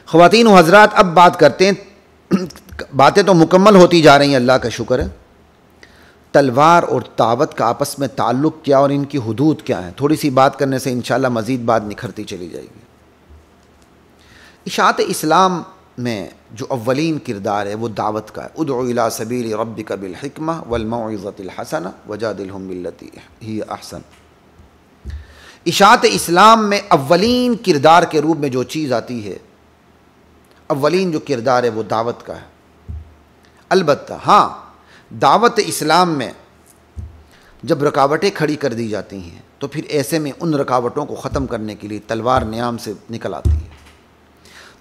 ख़वातीन व हज़रात, अब बात करते हैं, बातें तो मुकम्मल होती जा रही हैं, अल्लाह का शुक्र है। तलवार और दावत का आपस में ताल्लुक़ क्या और इनकी हुदूद क्या है, थोड़ी सी बात करने से इंशाअल्लाह मज़ीद बात निखरती चली जाएगी। इशाअत इस्लाम में जो अव्वलीन किरदार है वो दावत का है। उदउ इला सबील रब्बिका बिल हिकमा वल मौइज़तिल हसना वजादिलहुम बिल्लती हिय अहसन। इशाअत इस्लाम में अव्वलीन किरदार के रूप में जो चीज़ आती है, अव्वलीन जो किरदार है वो दावत का है। अलबत्ता हाँ, दावत इस्लाम में जब रुकावटें खड़ी कर दी जाती हैं तो फिर ऐसे में उन रुकावटों को ख़त्म करने के लिए तलवार नियाम से निकल आती है।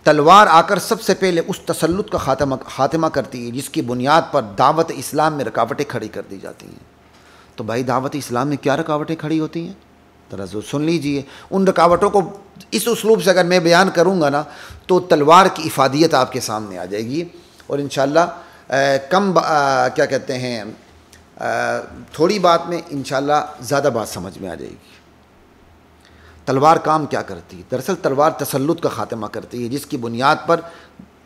तलवार आकर सबसे पहले उस तसल्लुत का खात्मा करती है जिसकी बुनियाद पर दावत इस्लाम में रुकावटें खड़ी कर दी जाती हैं। तो भाई दावत इस्लाम में क्या रुकावटें खड़ी होती हैं, ज़रा सुन लीजिए। उन रुकावटों को इस उसलूब से अगर मैं बयान करूँगा ना तो तलवार की इफ़ादियत आपके सामने आ जाएगी और इंशाअल्लाह क्या कहते हैं, थोड़ी बात में इंशाअल्लाह ज़्यादा बात समझ में आ जाएगी। तलवार काम क्या करती है? दरअसल तलवार तसल्लुत का खात्मा करती है जिसकी बुनियाद पर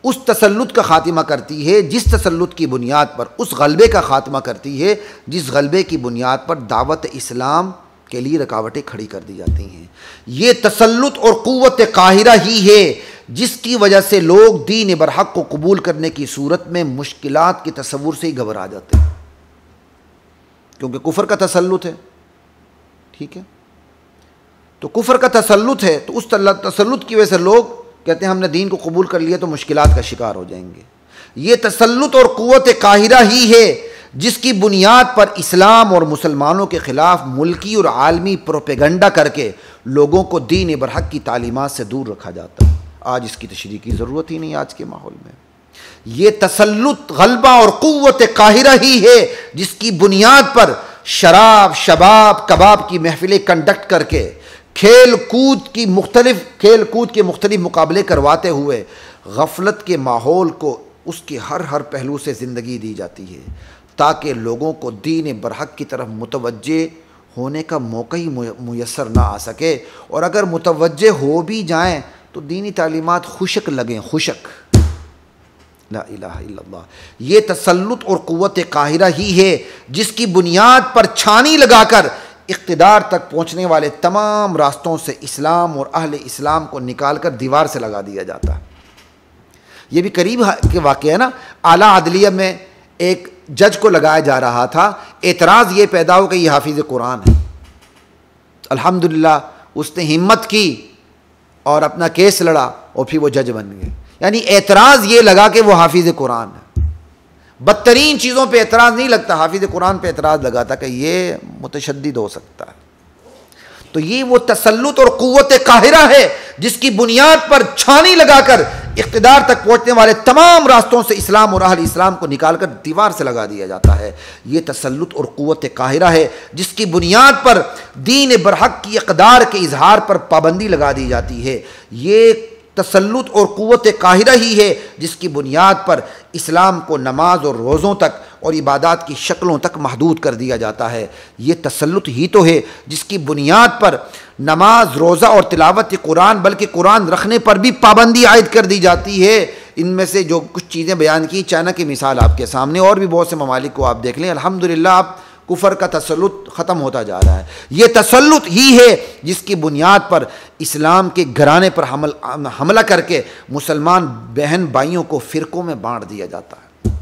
उस तसल्लुत का खात्मा करती है, जिस तसल्लुत की बुनियाद पर उस गलबे का खात्मा करती है, जिस गलबे की बुनियाद पर दावत इस्लाम के लिए रुकावटें खड़ी कर दी जाती हैं। ये तसल्लुत और क़ुव्वत काहिरा ही है जिसकी वजह से लोग दीन बरहक को कबूल करने की सूरत में मुश्किलात के तसव्वुर से ही घबरा जाते हैं, क्योंकि कुफर का तसल्लुत है। ठीक है, तो कुफर का तसल्लुत है तो उस तसल्लुत की वजह से लोग कहते हैं हमने दीन को कबूल कर लिया तो मुश्किलात का शिकार हो जाएंगे। ये तसल्लुत और क़ुव्वत काहिरा ही है जिसकी बुनियाद पर इस्लाम और मुसलमानों के ख़िलाफ़ मुल्की और आलमी प्रोपेगंडा करके लोगों को दीन बरहक की तालीमात से दूर रखा जाता है। आज इसकी तशरीह की ज़रूरत ही नहीं आज के माहौल में। ये तसल्लुत, गलबा और क़ुव्वत काहिरा ही है जिसकी बुनियाद पर शराब, शबाब, कबाब की महफिलें कंडक्ट करके खेल कूद के मुख्तलिफ मुकाबले करवाते हुए गफलत के माहौल को उसके हर पहलू से ज़िंदगी दी जाती है ताकि लोगों को दीन बरहक की तरफ मुतवज्जे होने का मौका ही मुयस्सर ना आ सके, और अगर मुतवज्जे हो भी जाएं तो दीनी तालीमात खुशक लगें, खुशक। ला इलाहा इल्लल्लाह। ये तसल्लुत और क़ुव्वत काहिरा ही है जिसकी बुनियाद पर छानी लगाकर इक़्तिदार तक पहुँचने वाले तमाम रास्तों से इस्लाम और अहले इस्लाम को निकाल कर दीवार से लगा दिया जाता है। ये भी करीब के वाक़या है ना। आला अदलिया में एक जज को लगाया जा रहा था, एतराज़ ये पैदा हो कि ये हाफिज़ कुरान है। अल्हम्दुलिल्लाह उसने हिम्मत की और अपना केस लड़ा और फिर वो जज बन गए। यानी एतराज़ ये लगा कि वो हाफिज़ कुरान है। बदतरीन चीज़ों पे एतराज़ नहीं लगता, हाफिज़ कुरान पे एतराज़ लगाता कि ये मुतशद्दिद हो सकता है। तो ये वो तसल्लुत और क़ुव्वत काहिरा है जिसकी बुनियाद पर छानी लगाकर इक़्तिदार तक पहुँचने वाले तमाम रास्तों से इस्लाम और अहले इस्लाम को निकालकर दीवार से लगा दिया जाता है। ये तसल्लुत और क़ुव्वत काहिरा है जिसकी बुनियाद पर दीन बरहक की इक़्तिदार के इजहार पर पाबंदी लगा दी जाती है। ये तसल्लुत और क़ुव्वत काहिरा ही है जिसकी बुनियाद पर इस्लाम को नमाज और रोज़ों तक और इबादत की शक्लों तक महदूद कर दिया जाता है। ये तसल्लुत ही तो है जिसकी बुनियाद पर नमाज, रोज़ा और तिलावत कुरान, बल्कि कुरान रखने पर भी पाबंदी आयद कर दी जाती है। इनमें से जो कुछ चीज़ें बयान की, चाइना की मिसाल आपके सामने, और भी बहुत से ममालिक को आप देख लें। अल्हम्दुलिल्लाह अब कुफर का तसल्लुत ख़त्म होता जा रहा है। ये तसल्लुत ही है जिसकी बुनियाद पर इस्लाम के घराने पर हमला करके मुसलमान बहन भाइयों को फ़िरक़ों में बांट दिया जाता है,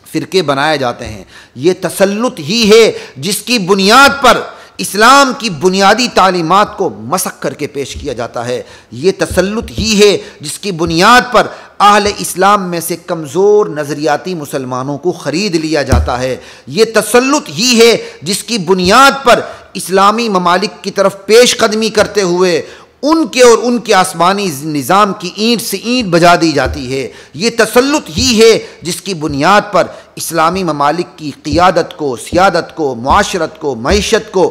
फ़िरके बनाए जाते हैं। ये तसल्लुत ही है जिसकी बुनियाद पर इस्लाम की बुनियादी तालीमात को मसख करके पेश किया जाता है। ये तसल्लुत ही है जिसकी बुनियाद पर अहले इस्लाम में से कमज़ोर नज़रियाती मुसलमानों को ख़रीद लिया जाता है। ये तसल्लुत ही है जिसकी बुनियाद पर इस्लामी ममालिक की तरफ पेश कदमी करते हुए उनके और उनके आसमानी निज़ाम की ईंट से ईंट बजा दी जाती है। ये तसल्लुत ही है जिसकी बुनियाद पर इस्लामी ममालिक की क़ियादत को, सियादत को, मुआशरत को, मईशत को,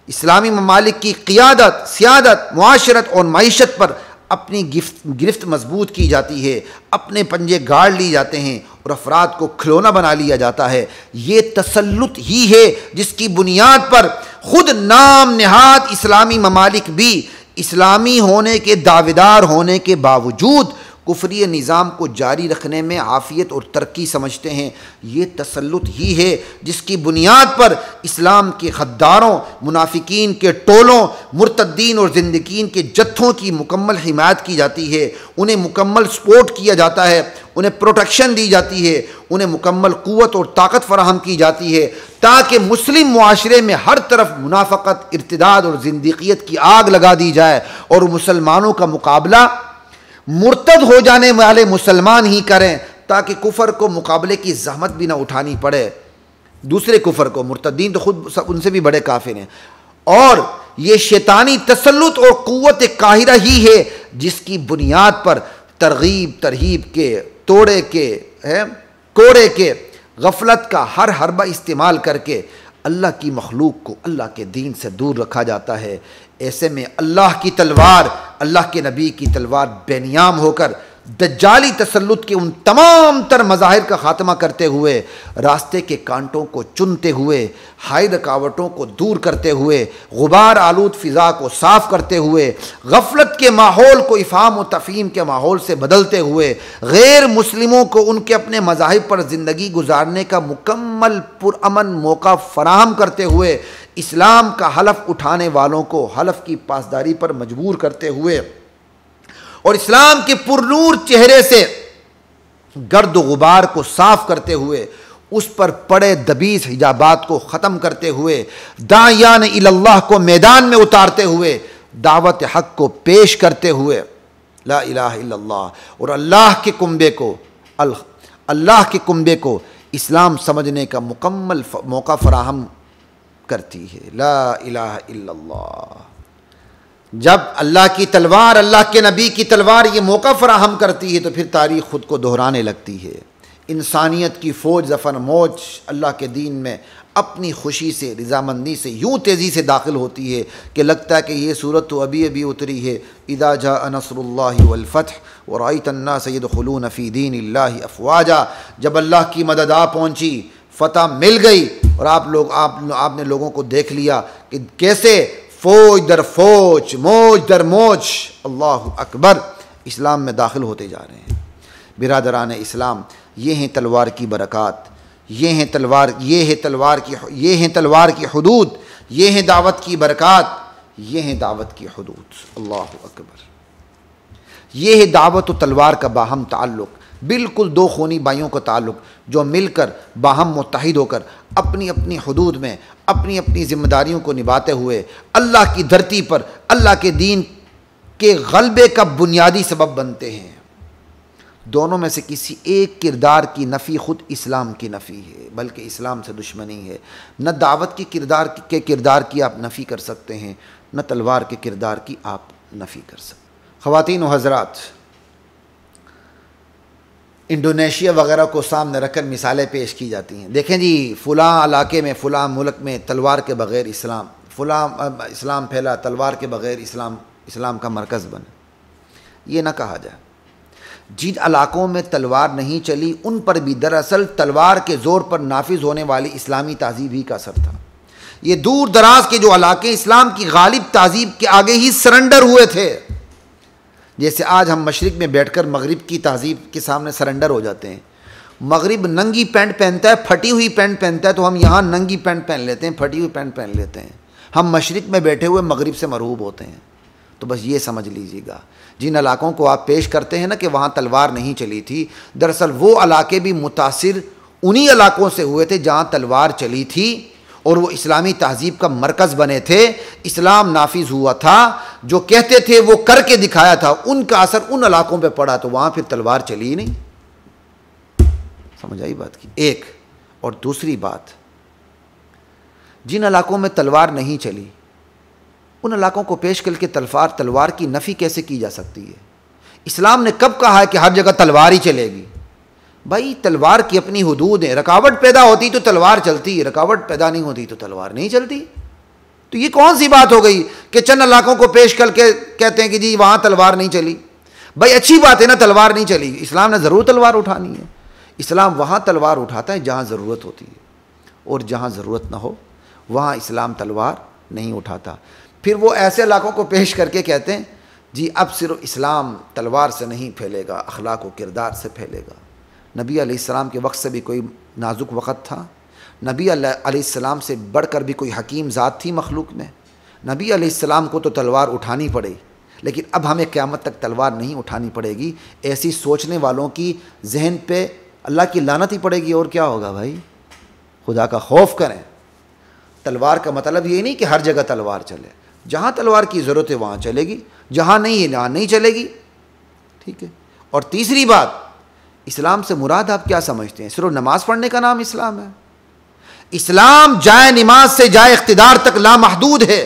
इस्लामी ममालिक की क़ियादत, सियादत, मुआशरत और मईशत पर अपनी गिरफ्त मजबूत की जाती है, अपने पंजे गाड़ लिए जाते हैं और अफराद को खिलौना बना लिया जाता है। ये तसल्लुत ही है जिसकी बुनियाद पर खुद नाम नहाद इस्लामी ममालिक भी इस्लामी होने के दावेदार होने के बावजूद कुफरी निज़ाम को जारी रखने में आफ़ियत और तरक्की समझते हैं। ये तसल्लुत ही है जिसकी बुनियाद पर इस्लाम के गद्दारों, मुनाफिकीन के टोलों, मुर्तद्दीन और ज़िंदकीन के जत्थों की मुकम्मल हिमायत की जाती है, उन्हें मुकम्मल सपोर्ट किया जाता है, उन्हें प्रोटेक्शन दी जाती है, उन्हें मुकम्मल क़ुव्वत और ताकत फराहम की जाती है, ताकि मुस्लिम मुआशरे में हर तरफ मुनाफ़क़त, इर्तिदाद और ज़िंदगियत की आग लगा दी जाए और मुसलमानों का मुकाबला मुर्तद हो जाने वाले मुसलमान ही करें, ताकि कुफर को मुकाबले की ज़हमत भी ना उठानी पड़े। दूसरे कुफर को, मुर्तदीन तो खुद उनसे भी बड़े काफिर हैं। और ये शैतानी तसल्लुत और क़ुव्वत काहिरा ही है जिसकी बुनियाद पर तरगीब तरहीब के, तोड़े के, कोड़े के, गफलत का हर हरबा इस्तेमाल करके अल्लाह की मखलूक को अल्लाह के दीन से दूर रखा जाता है। ऐसे में अल्लाह की तलवार, अल्लाह के नबी की तलवार बेनियाम होकर दज्जाली तसल्लुत के उन तमाम तर मज़ाहिर का ख़ात्मा करते हुए, रास्ते के कांटों को चुनते हुए, हाई रुकावटों को दूर करते हुए, गुबार आलूद फ़िज़ा को साफ़ करते हुए, गफलत के माहौल को इफ़हाम व तफ़हीम के माहौल से बदलते हुए, गैर मुस्लिमों को उनके अपने मज़ाहिब पर ज़िंदगी गुजारने का मुकम्मल पुरअमन मौका फ़राहम करते हुए, इस्लाम का हलफ उठाने वालों को हलफ की पासदारी पर मजबूर करते हुए और इस्लाम के पुरनूर चेहरे से गर्द गुबार को साफ करते हुए, उस पर पड़े दबीस हिजाबात को ख़त्म करते हुए, दायान इल्लल्लाह को मैदान में उतारते हुए, दावत हक़ को पेश करते हुए, ला इलाहा इल्लल्लाह और अल्लाह के कुंबे को इस्लाम समझने का मुकम्मल मौका फराहम करती है। ला इलाहा इल्लल्लाह। जब अल्लाह की तलवार, अल्लाह के नबी की तलवार ये मौका फराहम करती है तो फिर तारीख़ ख़ुद को दोहराने लगती है। इंसानियत की फ़ौज ज़फ़र मौज अल्लाह के दीन में अपनी खुशी से, रज़ामंदी से यूँ तेज़ी से दाखिल होती है कि लगता है कि ये सूरत तो अभी अभी उतरी है। इज़ा जाअ नस्रुल्लाहि वल फ़त्ह व रअयतन नास यदख़ुलून फ़ी दीनिल्लाहि अफ़वाजा। जब अल्लाह की मदद आ पहुँची, फ़तह मिल गई और आपने लोगों को देख लिया कि कैसे फ़ौज दर फ़ौज, मौज दर मौज, अल्लाहु अकबर, इस्लाम में दाखिल होते जा रहे हैं। बिरादरान इस्लाम, ये हैं तलवार की बरक़ात, ये हैं तलवार की हुदूद, ये हैं दावत की बरक़ात, ये हैं दावत की हुदूद। अल्लाहु अकबर। ये है दावत व तलवार का बाहम ताल्लुक़, बिल्कुल दो खूनी भाइयों का ताल्लुक़ जो मिलकर बाहम मुत्तहिद होकर अपनी अपनी हुदूद में अपनी अपनी ज़िम्मेदारियों को निभाते हुए अल्लाह की धरती पर अल्लाह के दीन के गलबे का बुनियादी सबब बनते हैं। दोनों में से किसी एक किरदार की नफ़ी ख़ुद इस्लाम की नफ़ी है, बल्कि इस्लाम से दुश्मनी है। न दावत के किरदार की आप नफ़ी कर सकते हैं, न तलवार के किरदार की आप नफ़ी कर सकते। ख़वातीन व हज़रात, इंडोनेशिया वगैरह को सामने रखकर मिसालें पेश की जाती हैं। देखें जी, फ़लाँ इलाके में, फ़लाँ मुल्क में तलवार के बग़ैर इस्लाम, फ़लाँ इस्लाम फैला, तलवार के बग़ैर इस्लाम का मरकज़ बना। ये ना कहा जाए। जिन इलाक़ों में तलवार नहीं चली उन पर भी दरअसल तलवार के ज़ोर पर नाफिज होने वाली इस्लामी तहज़ीब ही का असर था। ये दूर दराज के जो इलाके इस्लाम की गालिब तहज़ीब के आगे ही सरेंडर हुए थे। जैसे आज हम मशरिक़ में बैठकर मगरिब की तहज़ीब के सामने सरेंडर हो जाते हैं। मगरिब नंगी पैंट पहनता है, फटी हुई पैंट पहनता है, तो हम यहाँ नंगी पैंट पहन लेते हैं, फटी हुई पैंट पहन लेते हैं। हम मशरिक़ में बैठे हुए मगरिब से मरहूब होते हैं। तो बस ये समझ लीजिएगा, जिन इलाक़ों को आप पेश करते हैं ना कि वहाँ तलवार नहीं चली थी, दरअसल वो इलाके भी मुतासिर उन्हीं इलाक़ों से हुए थे जहाँ तलवार चली थी और वो इस्लामी तहज़ीब का मरकज़ बने थे। इस्लाम नाफिज हुआ था, जो कहते थे वो करके दिखाया था, उनका असर उन इलाक़ों पे पड़ा, तो वहाँ फिर तलवार चली ही नहीं। समझ आई बात की एक। और दूसरी बात, जिन इलाक़ों में तलवार नहीं चली उन इलाक़ों को पेश करके तलवार की नफ़ी कैसे की जा सकती है? इस्लाम ने कब कहा है कि हर जगह तलवार ही चलेगी? भाई, तलवार की अपनी हुदूद है। रकावट पैदा होती तो तलवार चलती है, रकावट पैदा नहीं होती तो तलवार नहीं चलती। तो ये कौन सी बात हो गई कि चंद इलाक़ों को पेश करके कहते हैं कि जी वहाँ तलवार नहीं चली? भाई अच्छी बात है ना, तलवार नहीं चली, इस्लाम ने ज़रूर तलवार उठानी है। इस्लाम वहाँ तलवार उठाता है जहाँ ज़रूरत होती है, और जहाँ ज़रूरत ना हो वहाँ इस्लाम तलवार नहीं उठाता। फिर वो ऐसे इलाक़ों को पेश करके कहते हैं जी अब सिर्फ इस्लाम तलवार से नहीं फैलेगा, अखलाक व किरदार से फैलेगा। नबी अलैहिस्सलाम के वक्त से भी कोई नाजुक वक़्त था, नबी अलैहिस्सलाम से बढ़कर भी कोई हकीम ज़ात थी मखलूक में। नबी अलैहिस्सलाम को तो तलवार उठानी पड़ी, लेकिन अब हमें क़यामत तक तलवार नहीं उठानी पड़ेगी। ऐसी सोचने वालों की जहन पे अल्लाह की लानत ही पड़ेगी। और क्या होगा भाई, खुदा का खौफ करें। तलवार का मतलब ये नहीं कि हर जगह तलवार चले, जहाँ तलवार की ज़रूरत है वहाँ चलेगी, जहाँ नहीं है वहाँ नहीं चलेगी, ठीक है। और तीसरी बात, इस्लाम से मुराद आप क्या समझते हैं? सिर्फ नमाज पढ़ने का नाम इस्लाम है? इस्लाम जाए नमाज से जाए इख्तिदार तक लामहदूद है।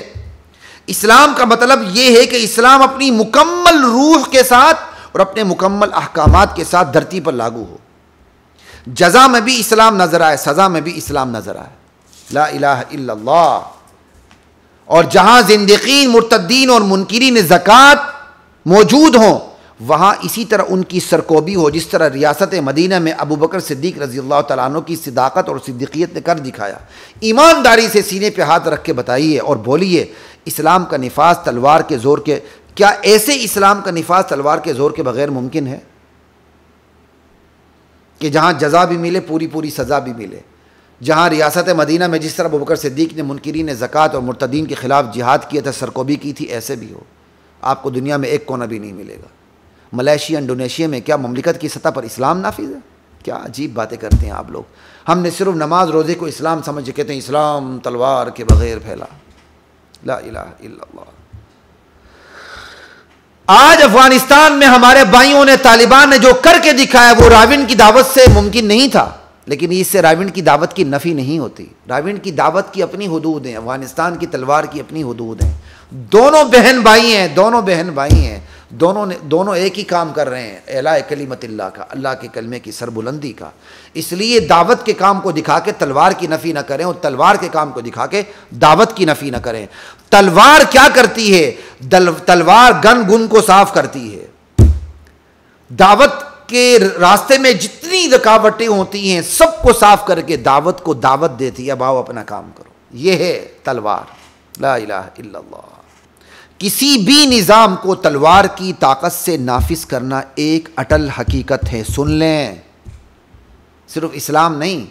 इस्लाम का मतलब यह है कि इस्लाम अपनी मुकम्मल रूह के साथ और अपने मुकम्मल अहकामात के साथ धरती पर लागू हो। जज़ा में भी इस्लाम नजर आए, सज़ा में भी इस्लाम नजर आए। ला इलाहा इल्लल्लाह। और जहां ज़िंदीक़ीन, मुर्तद्दीन और मुनकिरीन ज़कात मौजूद हों, वहाँ इसी तरह उनकी सरकोबी हो, जिस तरह रियासत मदीना में अबू बकर सिद्दीक़ रज़ी अल्लाह तआला अन्हु की सिदाकत और सिद्दीक़ियत ने कर दिखाया। ईमानदारी से सीने पे हाथ रख के बताइए और बोलिए, इस्लाम का निफाज तलवार के ज़ोर के, क्या ऐसे इस्लाम का निफाज तलवार के ज़ोर के बग़ैर मुमकिन है कि जहाँ जज़ा भी मिले, पूरी पूरी सज़ा भी मिले? जहाँ रियासत मदीना में जिस तरह अबू बकर सिद्दीक़ ने मुनकिरीन ज़कात और मुर्तदीन के ख़िलाफ़ जिहाद किया था, सरकोबी की थी, ऐसे भी हो। आपको दुनिया में एक कोना भी नहीं मिलेगा। मलेशिया, इंडोनेशिया में क्या ममलिकत की सतह पर इस्लाम नाफिज है? क्या अजीब बातें करते हैं आप लोग। हमने सिर्फ नमाज रोज़े को इस्लाम समझ के कहते हैं इस्लाम तलवार के बग़ैर फैला। ला इलाहा इल्लल्लाह। आज अफगानिस्तान में हमारे भाइयों ने, तालिबान ने जो करके दिखाया वो राविन की दावत से मुमकिन नहीं था, लेकिन इससे राविन की दावत की नफ़ी नहीं होती। राविन की दावत की अपनी हुदूद हैं, अफगानिस्तान की तलवार की अपनी हुदूद हैं। दोनों बहन भाई हैं, दोनों बहन भाई हैं, दोनों एक ही काम कर रहे हैं, एला कलिमतिल्लाह का, अल्लाह के कलमे की सरबुलंदी का। इसलिए दावत के काम को दिखा के तलवार की नफ़ी ना करें और तलवार के काम को दिखा के दावत की नफ़ी ना करें। तलवार क्या करती है? तलवार गन गुन को साफ करती है। दावत के रास्ते में जितनी रुकावटें होती हैं सबको साफ करके दावत को दावत देती है, अब आओ अपना काम करो। यह है तलवार। ला इलाहा इल्लल्लाह। किसी भी निज़ाम को तलवार की ताकत से नाफिज करना एक अटल हकीकत है। सुन लें, सिर्फ इस्लाम नहीं,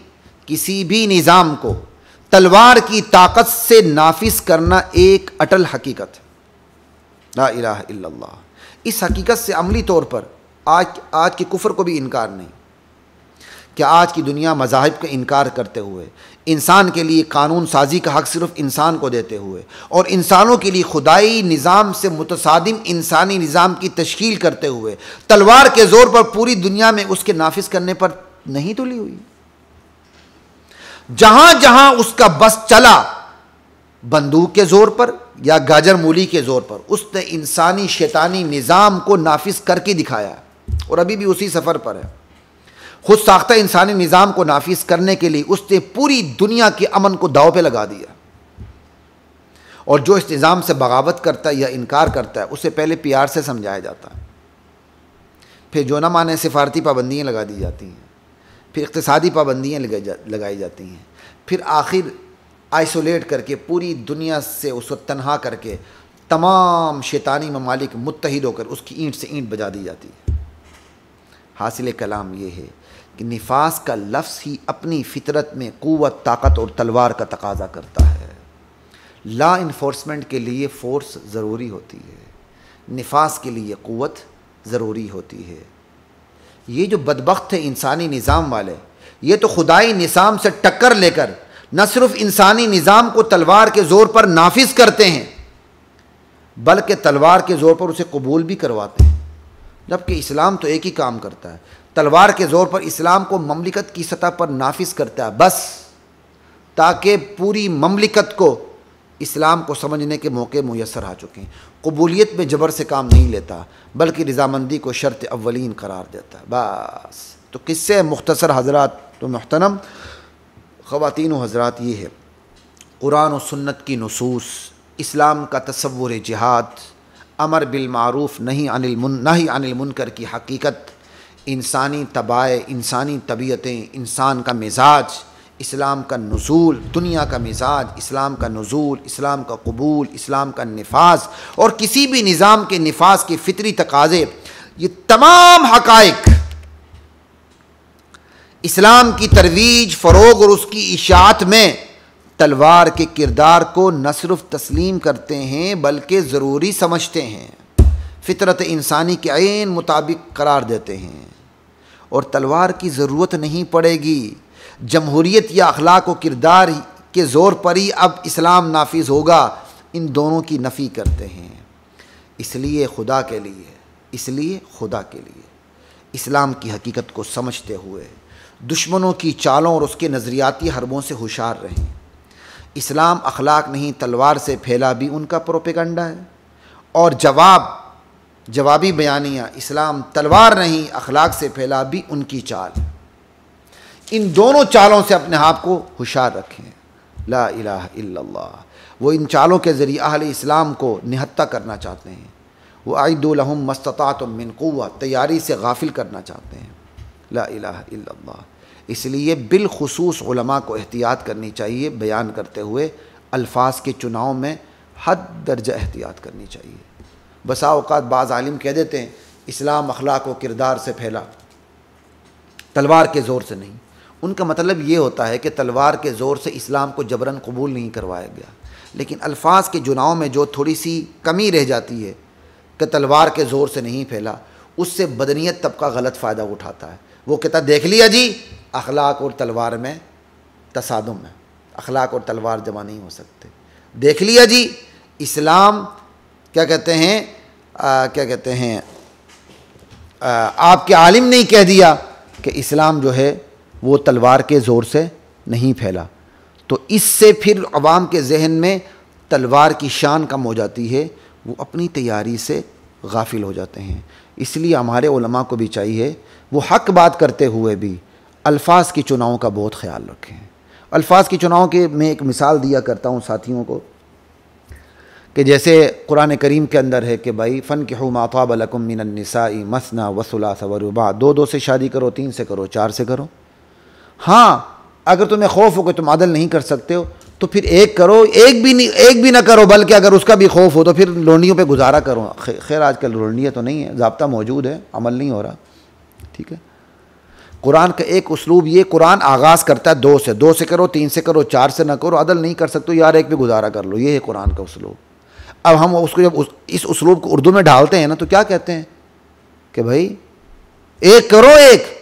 किसी भी निज़ाम को तलवार की ताकत से नाफिज करना एक अटल हकीकत है। ला इलाहा इल्लल्लाह। इस हकीकत से अमली तौर पर आज के कुफ्र को भी इनकार नहीं। क्या आज की दुनिया मज़ाहिब का इनकार करते हुए, इंसान के लिए कानून साजी का हक़ सिर्फ इंसान को देते हुए और इंसानों के लिए खुदाई निज़ाम से मुतसादिम इंसानी निज़ाम की तश्कील करते हुए तलवार के ज़ोर पर पूरी दुनिया में उसके नाफिज करने पर नहीं तुली हुई? जहां जहां उसका बस चला, बंदूक के ज़ोर पर या गाजर मूली के ज़ोर पर, उसने इंसानी शैतानी निज़ाम को नाफिज करके दिखाया और अभी भी उसी सफ़र पर है। खुद साख्ता इंसानी निज़ाम को नाफिज करने के लिए उसने पूरी दुनिया के अमन को दाव पे लगा दिया। और जो इस निज़ाम से बगावत करता है या इनकार करता है उसे पहले प्यार से समझाया जाता है, फिर जो ना माने सिफारती पाबंदियाँ लगा दी जाती हैं, फिर इक़्तिसादी पाबंदियाँ लगाई जाती हैं, फिर आखिर आइसोलेट करके पूरी दुनिया से उसको तन्हा करके तमाम शैतानी ममालिक मुत्तहिद होकर उसकी ईंट से ईंट बजा दी जाती है। हासिल कलाम ये है कि निफास का लफ्ज़ ही अपनी फितरत में क़ुव्वत, ताकत और तलवार का तकाज़ा करता है। लॉ इन्फोर्समेंट के लिए फ़ोर्स ज़रूरी होती है, निफास के लिए क़ुव्वत ज़रूरी होती है। ये जो बदबख्त है इंसानी निज़ाम वाले, ये तो खुदाई निज़ाम से टक्कर लेकर न सिर्फ इंसानी निज़ाम को तलवार के ज़ोर पर नाफिज करते हैं बल्कि तलवार के ज़ोर पर उसे कबूल भी करवाते हैं। जबकि इस्लाम तो एक ही काम करता है, तलवार के ज़ोर पर इस्लाम को ममलिकत की सतह पर नाफिज करता है, बस ताकि पूरी ममलिकत को इस्लाम को समझने के मौके मुयस्सर आ चुके हैं। कबूलियत में जबर से काम नहीं लेता बल्कि रज़ामंदी को शर्त अव्वलीन करार देता है, बस। तो किस्से मुख्तसर हज़रात तो मुहतरम ख़वातीन व हज़रात ये है, कुरान और सुन्नत की नुसूस, इस्लाम का तसव्वुर जिहाद, अमर बिल मारूफ नही अनिल मुनकर की हकीकत, इंसानी तबाए, इंसानी तबीयतें, इंसान का मिजाज, इस्लाम का नुज़ूल, दुनिया का मिजाज, इस्लाम का नुज़ूल, इस्लाम का कबूल, इस्लाम का निफाज और किसी भी निज़ाम के निफाज के फितरी तकाज़े, ये तमाम हक़ाइक़ इस्लाम की तरवीज, फ़रोग़ और उसकी इशाअत में तलवार के किरदार को न सिर्फ तस्लीम करते हैं बल्कि ज़रूरी समझते हैं, फितरत इंसानी के ऐन मुताबिक करार देते हैं। और तलवार की ज़रूरत नहीं पड़ेगी, जमहूरियत या अखलाक व किरदार के ज़ोर पर ही अब इस्लाम नाफिज होगा, इन दोनों की नफ़ी करते हैं। इसलिए खुदा के लिए इस्लाम की हकीकत को समझते हुए दुश्मनों की चालों और उसके नज़रियाती हरबों से होशियार रहें। इस्लाम अखलाक नहीं तलवार से फैला भी उनका प्रोपेगंडा है, और जवाबी बयानियाँ इस्लाम तलवार नहीं अखलाक से फैला भी उनकी चाल। इन दोनों चालों से अपने आप को होशियार रखें। ला इलाहा इल्लल्लाह। वो इन चालों के ज़रिए अहले इस्लाम को निहत्ता करना चाहते हैं। वो आइदु लहुम मस्ततातुम मिन कुव्वा, तैयारी से गाफिल करना चाहते हैं। ला इलाहा इल्लल्लाह। इसलिए बिलखुसूस उलमा को एहतियात करनी चाहिए, बयान करते हुए अल्फाज के चुनाव में हद दर्जा एहतियात करनी चाहिए। बसा औक़ात बाज़ आलिम कह देते हैं इस्लाम अखलाक व किरदार से फैला, तलवार के ज़ोर से नहीं। उनका मतलब ये होता है कि तलवार के ज़ोर से इस्लाम को जबरन कबूल नहीं करवाया गया, लेकिन अल्फाज के चुनाव में जो थोड़ी सी कमी रह जाती है कि तलवार के ज़ोर से नहीं फैला, उससे बदनीयत तबका गलत फ़ायदा उठाता है। वो कहता देख लिया जी, अखलाक और तलवार में तसादुम है, अखलाक और तलवार जमा नहीं हो सकते। देख लिया जी, इस्लाम क्या कहते हैं आपके आलिम ने कह दिया कि इस्लाम जो है वो तलवार के ज़ोर से नहीं फैला, तो इससे फिर अवाम के जहन में तलवार की शान कम हो जाती है, वो अपनी तैयारी से गाफिल हो जाते हैं। इसलिए हमारे उलमा को भी चाहिए वो हक़ बात करते हुए भी अल्फाज के चुनाव का बहुत ख्याल रखें। अल्फाज के चुनाव के मैं एक मिसाल दिया करता हूँ साथियों को कि जैसे कुरान करीम के अंदर है कि भाई फ़नकिहू मा ताब लकुम मिनन निसाई मसना व सुलासा व रुबा, दो से शादी करो, 3 से करो, 4 से करो। हाँ, अगर तुम्हें खौफ हो कि तुम अदल नहीं कर सकते हो तो फिर एक करो, एक भी ना करो, बल्कि अगर उसका भी खौफ हो तो फिर लोंडियों पे गुजारा करो। खैर आजकल लोंडियाँ तो नहीं है, ज़ाब्ता मौजूद है, अमल नहीं हो रहा। ठीक है, कुरान का एक उसलूब ये, कुरान आगाज़ करता है 2 से करो, 3 से करो, 4 से ना करो, अदल नहीं कर सकते यार एक भी गुजारा कर लो, ये है कुरान का उसलूब। अब हम उसको जब इस उसलूब को उर्दू में ढालते हैं ना तो क्या कहते हैं कि भाई एक करो, एक,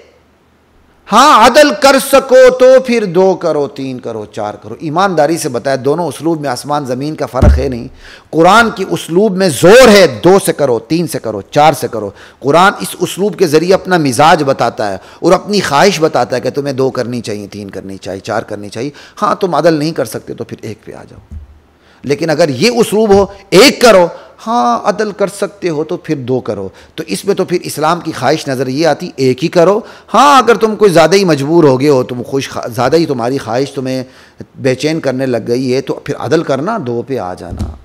हाँ अदल कर सको तो फिर 2 करो, 3 करो, 4 करो। ईमानदारी से बताया दोनों उसलूब में आसमान ज़मीन का फ़र्क है नहीं। कुरान की उसलूब में ज़ोर है 2 से करो, 3 से करो, 4 से करो। कुरान इस उसलूब के ज़रिए अपना मिजाज बताता है और अपनी ख्वाहिश बताता है कि तुम्हें 2 करनी चाहिए, 3 करनी चाहिए, 4 करनी चाहिए। हाँ, तुम अदल नहीं कर सकते तो फिर 1 पे आ जाओ। लेकिन अगर ये उसलूब हो 1 करो, हाँ अदल कर सकते हो तो फिर 2 करो, तो इसमें तो फिर इस्लाम की ख्वाहिश नज़र ये आती 1 ही करो। हाँ, अगर तुम कोई ज़्यादा ही मजबूर हो गए हो, तुम ज़्यादा ही तुम्हारी ख्वाहिश तुम्हें बेचैन करने लग गई है तो फिर अदल करना, 2 पे आ जाना।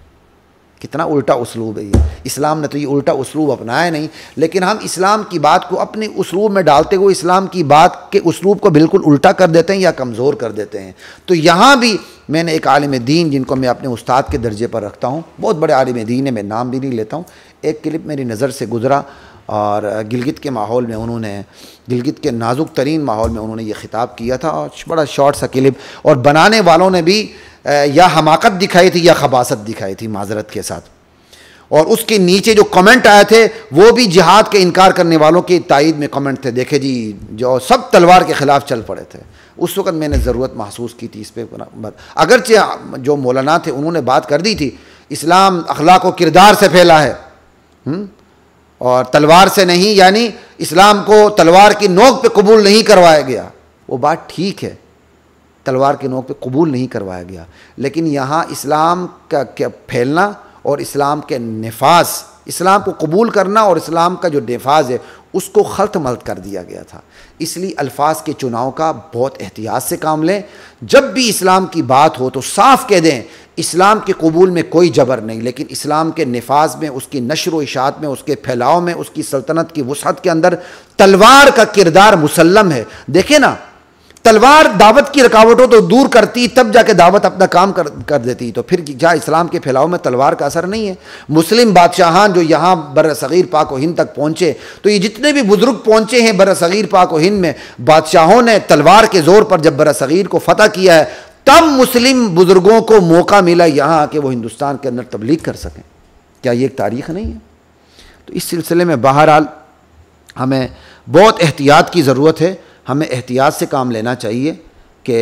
कितना उल्टा उसलूब है ये। इस्लाम ने तो ये उल्टा उसलूब अपनाया नहीं, लेकिन हम इस्लाम की बात को अपने उसलूब में डालते हुए इस्लाम की बात के उसलूब को बिल्कुल उल्टा कर देते हैं या कमज़ोर कर देते हैं। तो यहाँ भी मैंने एक आलिम दीन जिनको मैं अपने उस्ताद के दर्जे पर रखता हूँ, बहुत बड़े आलिम दीन है, मैं नाम भी नहीं लेता हूँ, एक क्लिप मेरी नज़र से गुज़रा और गिलगित के माहौल में उन्होंने, गिलगित के नाजुक तरीन माहौल में उन्होंने ये ख़िताब किया था, और बड़ा शॉर्ट सा क्लिप, और बनाने वालों ने भी या हमाकत दिखाई थी या खबासत दिखाई थी माजरत के साथ। और उसके नीचे जो कमेंट आए थे वो भी जिहाद के इनकार करने वालों की तायीद में कमेंट थे। देखे जी, जो सब तलवार के ख़िलाफ़ चल पड़े थे। उस वक़्त मैंने ज़रूरत महसूस की थी इस पर। अगरचे जो मौलाना थे उन्होंने बात कर दी थी इस्लाम अखलाक व किरदार से फैला है और तलवार से नहीं, यानी इस्लाम को तलवार की नोक पे कबूल नहीं करवाया गया। वो बात ठीक है, तलवार की नोक पे कबूल नहीं करवाया गया, लेकिन यहाँ इस्लाम का क्या फैलना और इस्लाम के नफाज, इस्लाम को कबूल करना और इस्लाम का जो नफाज है उसको खल्त मल्त कर दिया गया था। इसलिए अल्फाज के चुनाव का बहुत एहतियात से काम लें। जब भी इस्लाम की बात हो तो साफ कह दें इस्लाम के कबूल में कोई जबर नहीं, लेकिन इस्लाम के नफाज में, उसकी नशर व इशात में, उसके फैलाव में, उसकी सल्तनत की वसअत के अंदर तलवार का किरदार मुसल्लम है। देखें ना, तलवार दावत की रुकावटों तो दूर करती, तब जाके दावत अपना काम कर देती। तो फिर क्या इस्लाम के फैलाव में तलवार का असर नहीं है? मुस्लिम बादशाहान जो यहाँ बर-ए-सग़ीर पाक व हिंद तक पहुँचे, तो ये जितने भी बुजुर्ग पहुँचे हैं बर-ए-सग़ीर पाक व हिंद में, बादशाहों ने तलवार के ज़ोर पर जब बर-ए-सग़ीर को फतह किया है, तब मुस्लिम बुजुर्गों को मौका मिला यहाँ आके वो हिंदुस्तान के अंदर तबलीग कर सकें। क्या ये एक तारीख़ नहीं है? तो इस सिलसिले में बहरहाल हमें बहुत एहतियात की ज़रूरत है। हमें एहतियात से काम लेना चाहिए कि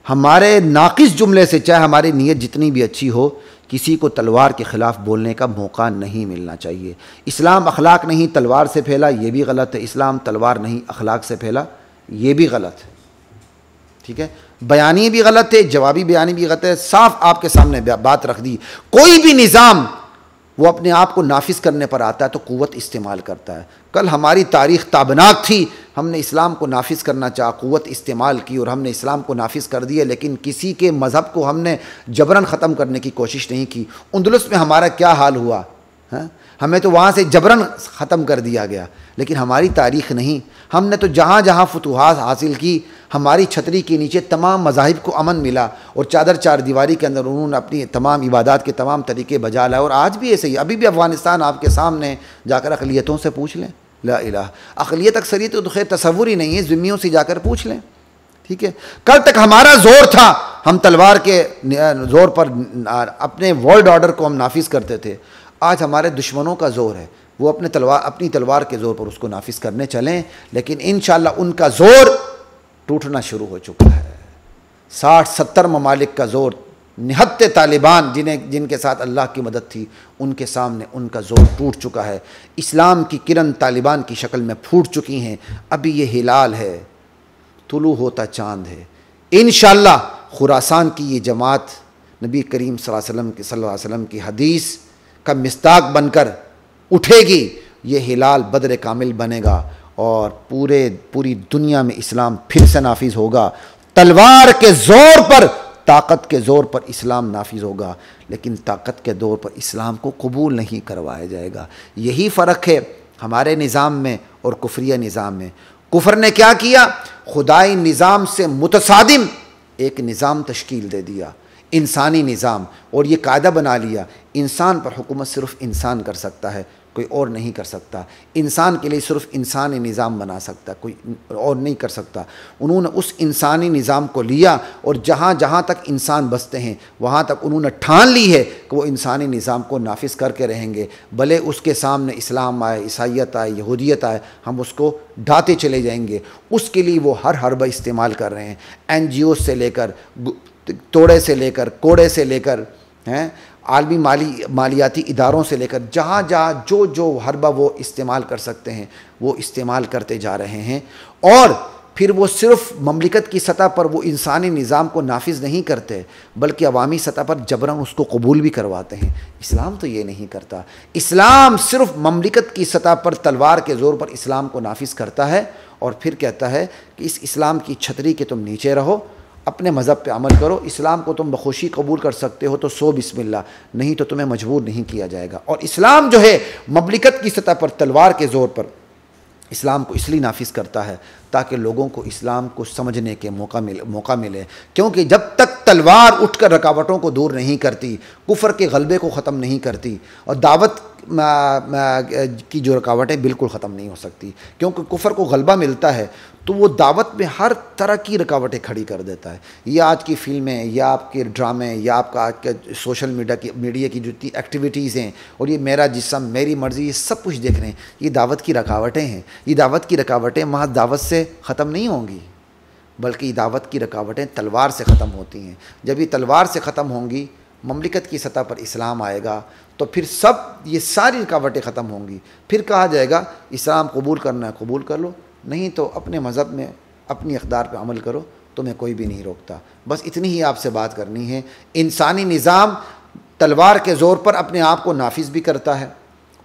हमारे नाक़िस जुमले से, चाहे हमारी नीयत जितनी भी अच्छी हो, किसी को तलवार के ख़िलाफ़ बोलने का मौका नहीं मिलना चाहिए। इस्लाम अखलाक नहीं तलवार से फैला, ये भी गलत है। इस्लाम तलवार नहीं अखलाक से फैला, ये भी गलत है। ठीक है, बयानी भी गलत है, जवाबी बयानी भी गलत है। साफ आपके सामने बात रख दी। कोई भी निज़ाम वो अपने आप को नाफिज करने पर आता है तो क़ुव्वत इस्तेमाल करता है। कल हमारी तारीख़ ताबनाक थी, हमने इस्लाम को नाफिज करना चाहा, क़ुव्वत इस्तेमाल की और हमने इस्लाम को नाफिज कर दिया, लेकिन किसी के मज़हब को हमने जबरन ख़त्म करने की कोशिश नहीं की। उंदुलुस में हमारा क्या हाल हुआ है? हमें तो वहाँ से जबरन ख़त्म कर दिया गया, लेकिन हमारी तारीख़ नहीं। हमने तो जहाँ जहाँ फतूहात हासिल की, हमारी छतरी के नीचे तमाम मज़ाहिब को अमन मिला और चादर चार दीवारी के अंदर उन्होंने अपनी तमाम इबादत के तमाम तरीके बजा लाए। और आज भी ऐसे ही, अभी भी अफ़गानिस्तान आपके सामने, जाकर अक़लियतों से पूछ लें। ला इलाह, अक़लियत अक्सरियत तो खैर तसव्वुर ही नहीं है, ज़िम्मियों से जाकर पूछ लें। ठीक है, कल तक हमारा ज़ोर था, हम तलवार के ज़ोर पर अपने वर्ल्ड ऑर्डर को हम नाफिज करते थे। आज हमारे दुश्मनों का ज़ोर है, वो अपनी तलवार के ज़ोर पर उसको नाफिज करने चलें, लेकिन इंशाअल्लाह उनका ज़ोर टूटना शुरू हो चुका है। 60-70 ममालिक का ज़ोर, निहत्ते तालिबान जिनके साथ अल्लाह की मदद थी, उनके सामने उनका ज़ोर टूट चुका है। इस्लाम की किरण तालिबान की शक्ल में फूट चुकी हैं। अभी ये हिलाल है, तुलू होता चाँद है। इंशाअल्लाह खुरासान की ये जमात नबी करीम सल्लल्लाहु अलैहि वसल्लम की हदीस का मिस्ताक बनकर उठेगी। ये हिलाल बदर कामिल बनेगा और पूरी दुनिया में इस्लाम फिर से नाफिज होगा। तलवार के ज़ोर पर, ताकत के ज़ोर पर इस्लाम नाफिज होगा, लेकिन ताकत के दौर पर इस्लाम को कबूल नहीं करवाया जाएगा। यही फ़र्क है हमारे निज़ाम में और कुफरिया निज़ाम में। कुफर ने क्या किया? खुदाई निज़ाम से मुतसादिम एक निज़ाम तश्कील दे दिया, इंसानी निज़ाम, और ये कायदा बना लिया इंसान पर हुकूमत सिर्फ़ इंसान कर सकता है, कोई और नहीं कर सकता। इंसान के लिए सिर्फ इंसानी निज़ाम बना सकता, कोई और नहीं कर सकता। उन्होंने उस इंसानी निज़ाम को लिया और जहाँ जहाँ तक इंसान बसते हैं वहाँ तक उन्होंने ठान ली है कि वो इंसानी निज़ाम को नाफिज करके रहेंगे। भले उसके सामने इस्लाम आए, ईसाइयत आए, यहूदियत आए, हम उसको ढाते चले जाएंगे। उसके लिए वो हर हरबा इस्तेमाल कर रहे हैं। NGO से लेकर, तोड़े से लेकर, कोड़े से लेकर, हैं आलमी मालियाती इदारों से लेकर, जहाँ जहाँ जो हरबा वो इस्तेमाल कर सकते हैं वो इस्तेमाल करते जा रहे हैं। और फिर वो सिर्फ़ ममलिकत की सतह पर वो इंसानी निज़ाम को नाफिज नहीं करते, बल्कि अवामी सतह पर जबरन उसको कबूल भी करवाते हैं। इस्लाम तो ये नहीं करता। इस्लाम सिर्फ़ ममलिकत की सतह पर तलवार के ज़ोर पर इस्लाम को नाफिज करता है और फिर कहता है कि इस इस्लाम की छतरी के तुम नीचे रहो, अपने मज़हब पे अमल करो। इस्लाम को तुम बखुशी कबूल कर सकते हो तो सो बिस्मिल्लाह, नहीं तो तुम्हें मजबूर नहीं किया जाएगा। और इस्लाम जो है ममलिकत की सतह पर तलवार के ज़ोर पर इस्लाम को इसलिए नाफिज करता है ताकि लोगों को इस्लाम को समझने के मौका मिले। क्योंकि जब तक तलवार उठकर रुकावटों को दूर नहीं करती, कुफर के गलबे को ख़त्म नहीं करती, और दावत की जो रुकावटें बिल्कुल ख़त्म नहीं हो सकती। क्योंकि कुफर को गलबा मिलता है तो वो दावत में हर तरह की रुकावटें खड़ी कर देता है। ये आज की फ़िल्में या आपके ड्रामे या आपका आज के सोशल मीडिया की जितनी एक्टिविटीज़ हैं, और ये मेरा जिस्म मेरी मर्ज़ी, ये सब कुछ देख रहे हैं, ये दावत की रुकावटें हैं। ये दावत की रुकावटें महज दावत से ख़त्म नहीं होंगी, बल्कि ये दावत की रुकावटें तलवार से ख़त्म होती हैं। जब ये तलवार से ख़त्म होंगी, ममलिकत की सतह पर इस्लाम आएगा, तो फिर सब ये सारी रुकावटें ख़त्म होंगी। फिर कहा जाएगा इस्लाम कबूल करना है कबूल कर लो, नहीं तो अपने मज़हब में अपनी इक़्तिदार पे अमल करो, तुम्हें कोई भी नहीं रोकता। बस इतनी ही आपसे बात करनी है। इंसानी निज़ाम तलवार के ज़ोर पर अपने आप को नाफिज भी करता है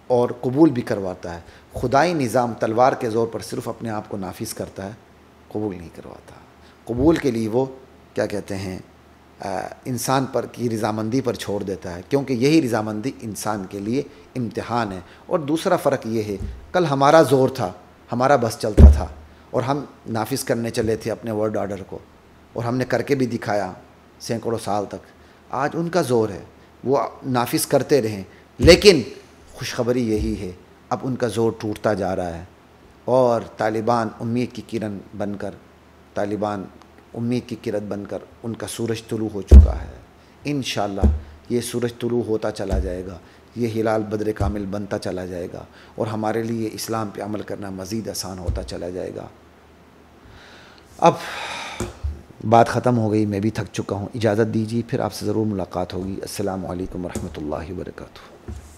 और कबूल भी करवाता है। खुदाई निज़ाम तलवार के ज़ोर पर सिर्फ़ अपने आप को नाफिज करता है, कबूल नहीं करवाता। कबूल के लिए वो क्या कहते हैं, इंसान पर की रज़ामंदी पर छोड़ देता है, क्योंकि यही रज़ामंदी इंसान के लिए इम्तिहान है। और दूसरा फ़र्क ये है, कल हमारा ज़ोर था, हमारा बस चलता था, और हम नाफिज करने चले थे अपने वर्ड ऑर्डर को, और हमने करके भी दिखाया सैकड़ों साल तक। आज उनका ज़ोर है, वो नाफिज करते रहें, लेकिन खुशखबरी यही है अब उनका ज़ोर टूटता जा रहा है और तालिबान उम्मीद की किरण बनकर, तालिबान उम्मीद की किरण बनकर उनका सूरज तुलू हो चुका है। इंशाअल्लाह ये सूरज तुलू होता चला जाएगा, ये हिलाल बद्र कामिल बनता चला जाएगा और हमारे लिए इस्लाम पे अमल करना मज़ीद आसान होता चला जाएगा। अब बात ख़त्म हो गई, मैं भी थक चुका हूँ, इजाज़त दीजिए, फिर आपसे ज़रूर मुलाकात होगी। अस्सलामु अलैकुम वरहमतुल्लाहि वबरकातुहू।